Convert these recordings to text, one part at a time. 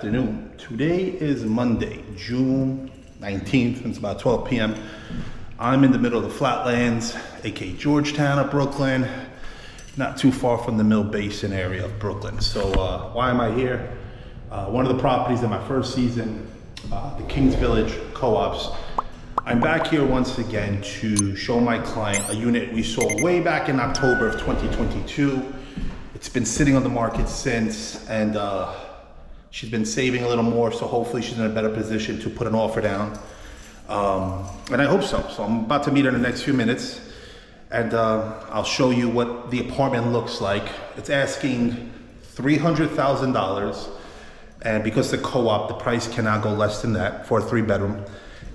afternoon. Today is Monday, June 19th, and it's about 12 p.m. I'm in the middle of the flatlands, aka Georgetown of Brooklyn, not too far from the Mill Basin area of Brooklyn. So why am I here? One of the properties in my first season, the Kings Village Co-ops. I'm back here once again to show my client a unit we sold way back in October of 2022. It's been sitting on the market since, and she's been saving a little more, so hopefully she's in a better position to put an offer down. And I hope so. So I'm about to meet her in the next few minutes, and I'll show you what the apartment looks like. It's asking $300,000, and because the co-op, the price cannot go less than that for a 3-bedroom.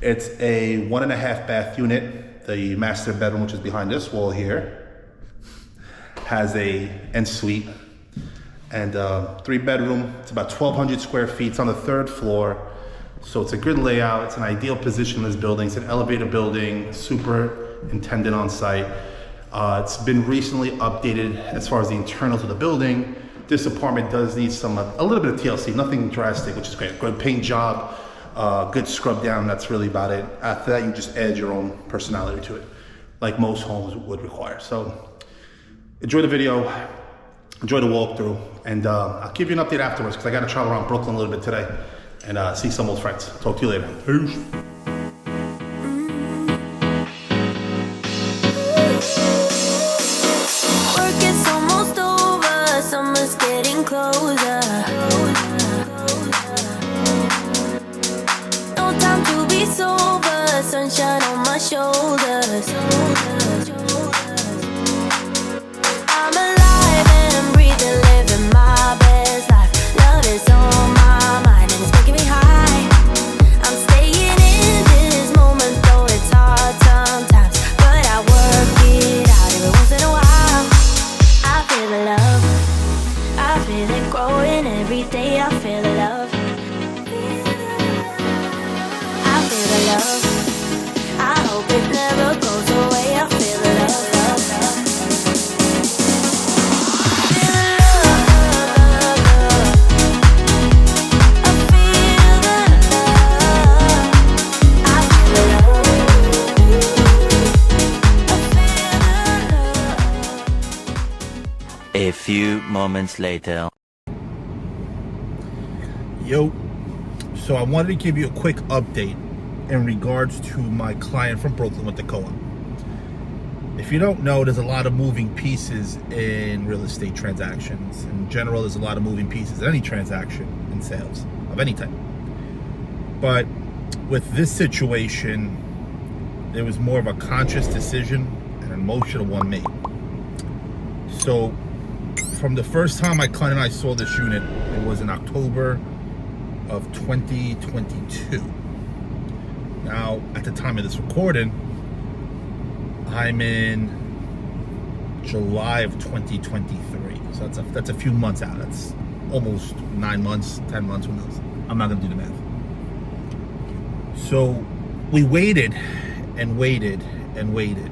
It's a 1.5 bath unit. The master bedroom, which is behind this wall here, has a en-suite, and 3-bedroom. It's about 1,200 square feet. It's on the 3rd floor, so it's a good layout. It's an ideal position in this building. It's an elevator building, superintendent on site. It's been recently updated as far as the internals of the building. This apartment does need a little bit of TLC, nothing drastic, which is great. Good paint job, good scrub down. That's really about it. After that, you just add your own personality to it, like most homes would require. So enjoy the video, enjoy the walkthrough, and I'll give you an update afterwards because I got to travel around Brooklyn a little bit today and see some old friends. Talk to you later. Peace. Work is almost over, summer's getting closer. No time to be sober, sunshine on my shoulders. I'm alive and breathing, living my best life. Love is on my mind and it's making me high. I'm staying in this moment, though it's hard sometimes, but I work it out every once in a while. I feel the love, I feel it growing every day. I feel the love, I feel the love. I hope it never goes away. I feel the love, love, love. A few moments later. Yo, so I wanted to give you a quick update in regards to my client from Brooklyn with the co-op. If you don't know, there's a lot of moving pieces in real estate transactions. In general, there's a lot of moving pieces in any transaction in sales of any type. But with this situation, there was more of a conscious decision and an emotional one made. So from the first time my client and I saw this unit, it was in October of 2022. Now, at the time of this recording, I'm in July of 2023. So that's a few months out. That's almost 9 months, 10 months, who knows? I'm not gonna do the math. So we waited and waited and waited.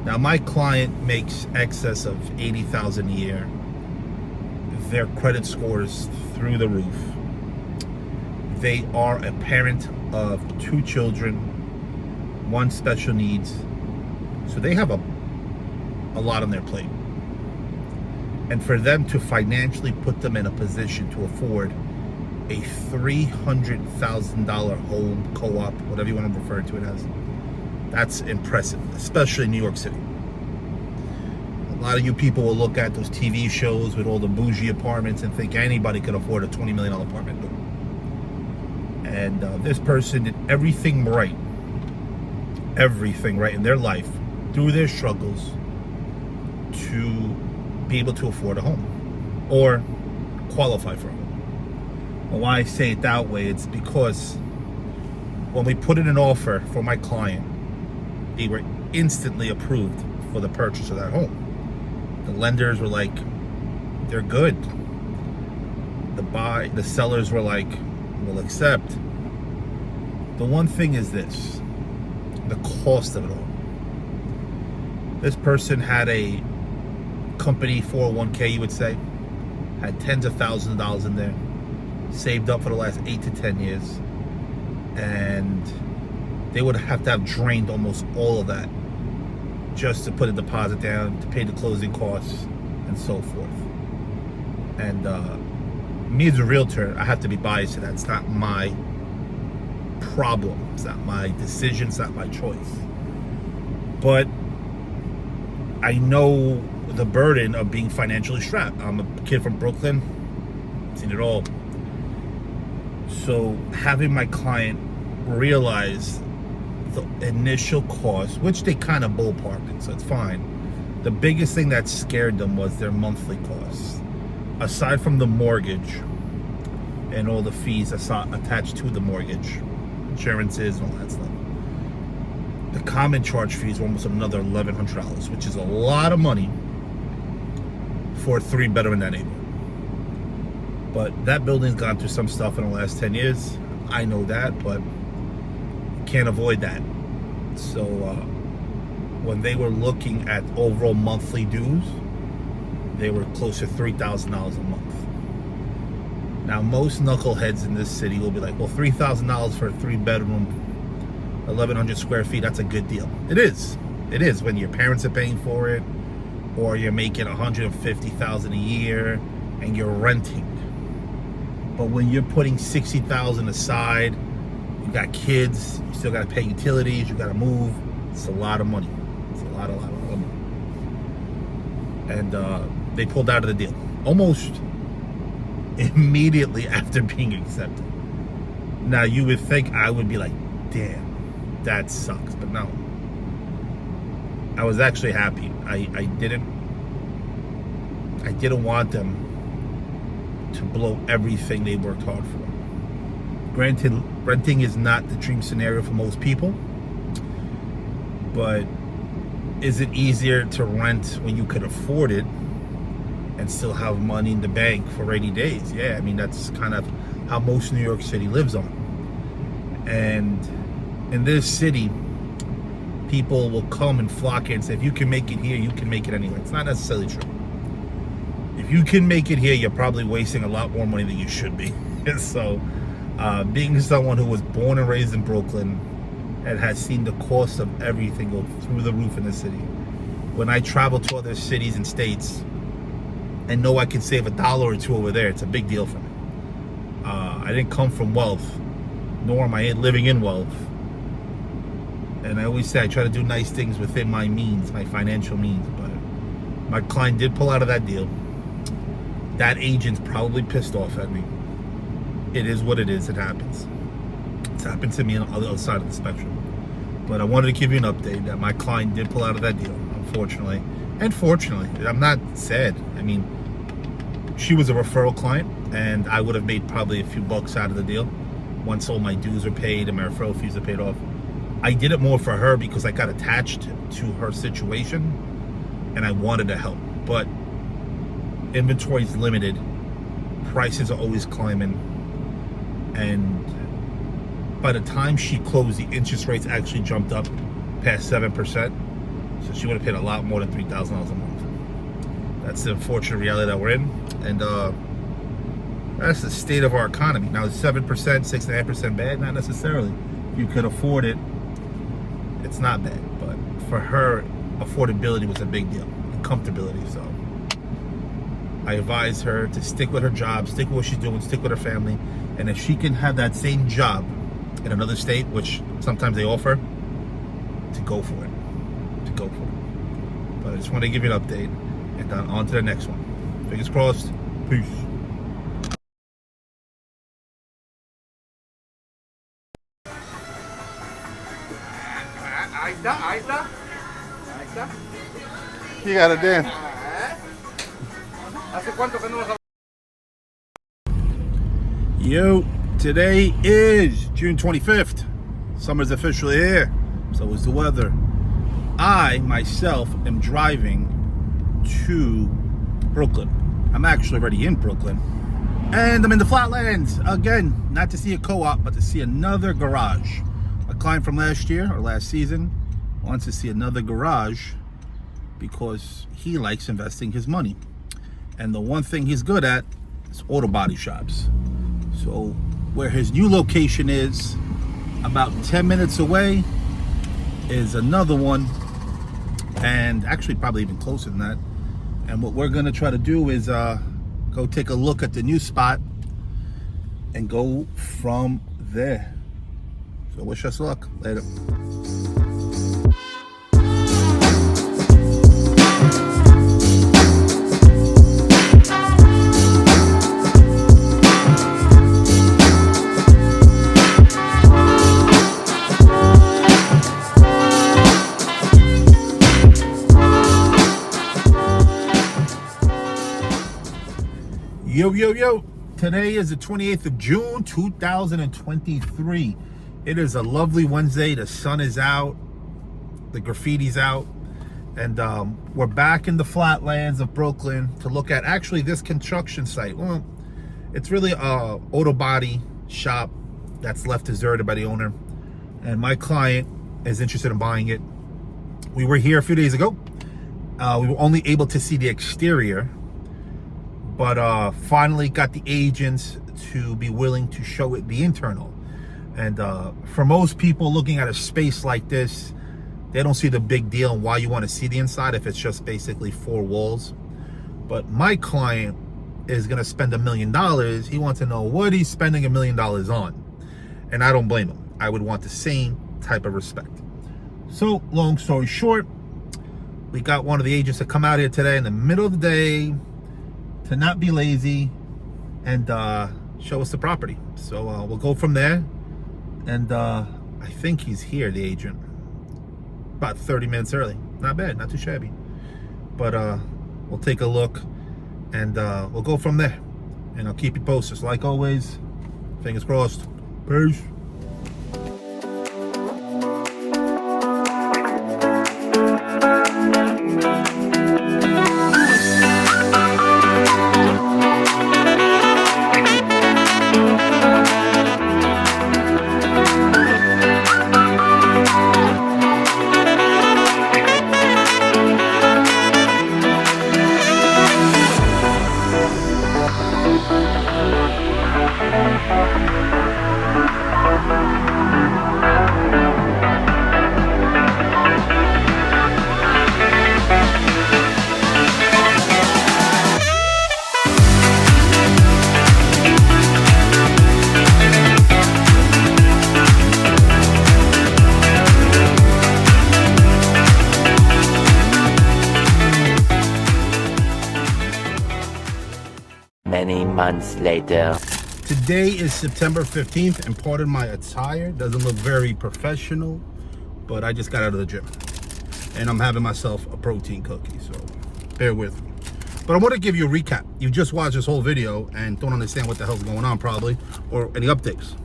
Now, my client makes excess of $80,000 a year. Their credit scores through the roof. They are a parent of 2 children, 1 special needs. So they have a lot on their plate. And for them to financially put them in a position to afford a $300,000 home co-op, whatever you want to refer to it as, that's impressive, especially in New York City. A lot of you people will look at those TV shows with all the bougie apartments and think anybody could afford a $20 million apartment. And this person did everything right in their life through their struggles to be able to afford a home or qualify for a home. Well, why I say it that way, it's because when we put in an offer for my client, they were instantly approved for the purchase of that home. The lenders were like, they're good. The sellers were like, we'll accept. The one thing is this, the cost of it all. This person had a company 401k, you would say, had tens of thousands of dollars in there. saved up for the last 8 to 10 years, and they would have to have drained almost all of that just to put a deposit down, to pay the closing costs, and so forth. And me as a realtor, I have to be biased to that. It's not my problem. It's not my decision. It's not my choice. But I know the burden of being financially strapped. I'm a kid from Brooklyn, seen it all. So having my client realize the initial cost, which they kind of ballparked it, so it's fine. The biggest thing that scared them was their monthly costs. Aside from the mortgage and all the fees attached to the mortgage, insurances and all that stuff, the common charge fees were almost another $1,100, which is a lot of money for a 3-bedroom in that neighborhood. But that building's gone through some stuff in the last 10 years. I know that, but can't avoid that. So when they were looking at overall monthly dues, they were close to $3,000 a month. Now, most knuckleheads in this city will be like, well, $3,000 for a 3-bedroom, 1,100 square feet, that's a good deal. It is. It is when your parents are paying for it, or you're making $150,000 a year and you're renting. But when you're putting $60,000 aside, you got kids, you still got to pay utilities, you got to move. It's a lot of money. It's a lot of money. And they pulled out of the deal almost immediately after being accepted. Now, you would think I would be like, damn, that sucks. But no. I was actually happy. I didn't want them to blow everything they worked hard for. Granted, renting is not the dream scenario for most people, but is it easier to rent when you could afford it and still have money in the bank for rainy days? Yeah, I mean, that's kind of how most New York City lives on. And in this city, people will come and flock here and say, if you can make it here, you can make it anywhere. It's not necessarily true. If you can make it here, you're probably wasting a lot more money than you should be. So being someone who was born and raised in Brooklyn and has seen the cost of everything go through the roof in the city, when I travel to other cities and states and know I can save $1 or $2 over there, it's a big deal for me. I didn't come from wealth, nor am I living in wealth. And I always say I try to do nice things within my means, my financial means. But my client did pull out of that deal. That agent's probably pissed off at me. It is what it is. It happens. It's happened to me on the other side of the spectrum. But I wanted to give you an update that my client did pull out of that deal, unfortunately. And fortunately, I'm not sad. I mean, she was a referral client, and I would have made probably a few bucks out of the deal once all my dues are paid and my referral fees are paid off. I did it more for her because I got attached to her situation and I wanted to help. But inventory is limited, prices are always climbing, and by the time she closed, the interest rates actually jumped up past 7%. So she would have paid a lot more than $3,000 a month. That's the unfortunate reality that we're in, and that's the state of our economy. Now, 7%, 6.5% bad? Not necessarily. If you could afford it, it's not bad. But for her, affordability was a big deal, and comfortability. So I advise her to stick with her job, stick with what she's doing, stick with her family, and if she can have that same job in another state, which sometimes they offer, to go for it. But I just want to give you an update, and on to the next one. Fingers crossed. Peace. Ahí está. You got it, Dan. ¿Hace cuánto que no nos Yo, today is June 25th. Summer's officially here. So is the weather. I, myself, am driving to Brooklyn. I'm actually already in Brooklyn. And I'm in the Flatlands. Again, not to see a co-op, but to see another garage. A client from last year, or last season, wants to see another garage because he likes investing his money. And the one thing he's good at is auto body shops. So where his new location is, about 10 minutes away, is another one, and actually probably even closer than that. And what we're gonna try to do is go take a look at the new spot and go from there. So wish us luck. Later. Yo. Today is the 28th of June, 2023. It is a lovely Wednesday. The sun is out. The graffiti's out. And we're back in the flatlands of Brooklyn to look at actually this construction site. Well, it's really a auto body shop that's left deserted by the owner. And my client is interested in buying it. We were here a few days ago. We were only able to see the exterior, but finally got the agents to be willing to show it the internal. And for most people looking at a space like this, they don't see the big deal and why you want to see the inside if it's just basically 4 walls. But my client is going to spend $1 million. He wants to know what he's spending $1 million on. And I don't blame him. I would want the same type of respect. So long story short, we got one of the agents to come out here today in the middle of the day to not be lazy and show us the property. So we'll go from there. And I think he's here, the agent, about 30 minutes early. Not bad, not too shabby. But we'll take a look and we'll go from there. And I'll keep you posted. So like always, fingers crossed. Peace. Many months later. Today is September 15th, and pardon my attire, doesn't look very professional, but I just got out of the gym and I'm having myself a protein cookie, so bear with me. But I want to give you a recap. You just watched this whole video and don't understand what the hell's going on probably, or any updates.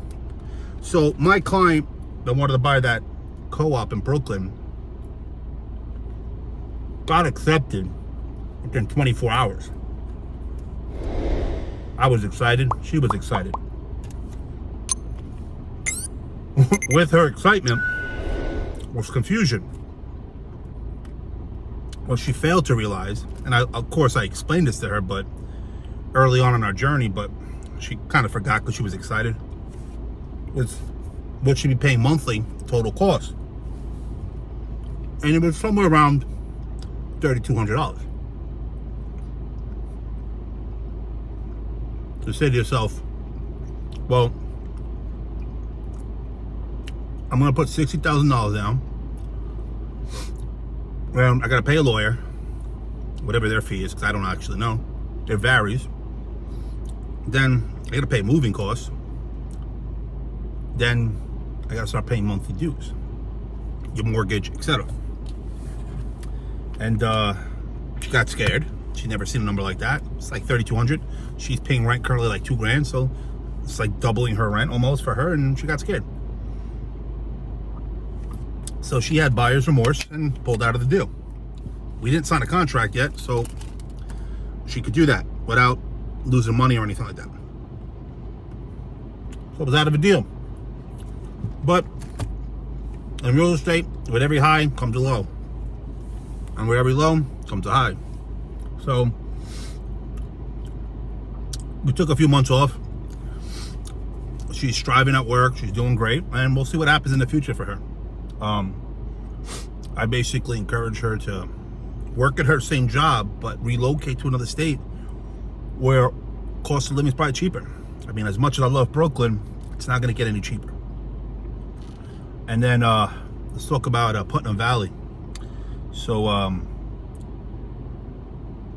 So my client that wanted to buy that co-op in Brooklyn got accepted within 24 hours. I was excited. She was excited. With her excitement was confusion. What she failed to realize, and of course I explained this to her, but early on in our journey, but she kind of forgot because she was excited, was what she'd be paying monthly total cost. And it was somewhere around $3,200. To say to yourself, well, I'm going to put $60,000 down. Well, I got to pay a lawyer, whatever their fee is, because I don't actually know. It varies. Then I got to pay moving costs. Then I got to start paying monthly dues, your mortgage, etc. And she got scared. She'd never seen a number like that. It's like $3,200. She's paying rent currently like $2,000, so it's like doubling her rent almost for her, and she got scared. So she had buyer's remorse and pulled out of the deal. We didn't sign a contract yet, so she could do that without losing money or anything like that. So it was out of a deal. But in real estate, with every high comes a low, and with every low comes a high. So we took a few months off, she's striving at work. She's doing great, and we'll see what happens in the future for her. I basically encourage her to work at her same job, but relocate to another state where cost of living is probably cheaper. I mean, as much as I love Brooklyn, it's not going to get any cheaper. And then let's talk about Putnam Valley. So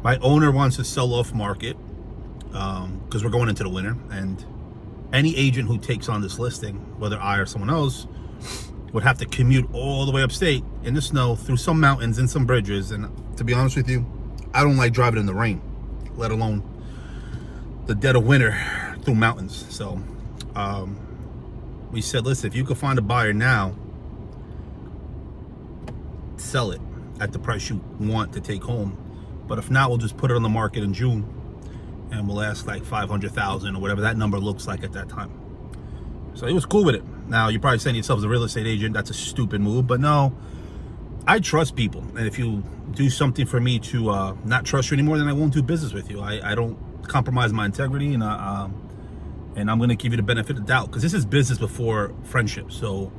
my owner wants to sell off market because we're going into the winter, and any agent who takes on this listing, whether I or someone else, would have to commute all the way upstate in the snow through some mountains and some bridges. And to be honest with you, I don't like driving in the rain, let alone the dead of winter through mountains. So we said, listen, if you could find a buyer now, sell it at the price you want to take home. But if not, we'll just put it on the market in June, and we'll ask like $500,000 or whatever that number looks like at that time. So he was cool with it. Now, you're probably saying to yourself, as a real estate agent, that's a stupid move. But no, I trust people. And if you do something for me to not trust you anymore, then I won't do business with you. I don't compromise my integrity, and I'm going to give you the benefit of the doubt, because this is business before friendship. So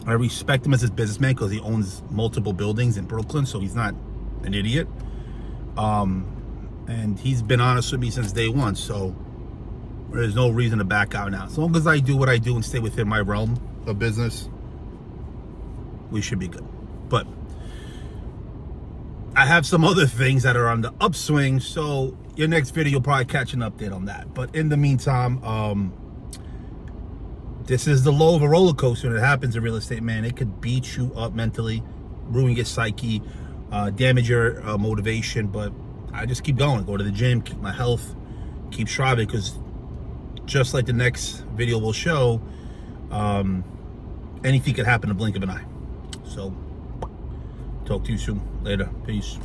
I respect him as his businessman because he owns multiple buildings in Brooklyn, so he's not an idiot. And he's been honest with me since day one, so there's no reason to back out now. As long as I do what I do and stay within my realm of business, we should be good. But I have some other things that are on the upswing, so your next video you'll probably catch an update on that. But in the meantime, this is the low of a roller coaster, and it happens in real estate, man. It could beat you up mentally, ruin your psyche, damage your motivation. But I just keep going, go to the gym, keep my health, keep striving, because just like the next video will show, anything could happen in the blink of an eye. So talk to you soon. Later. Peace.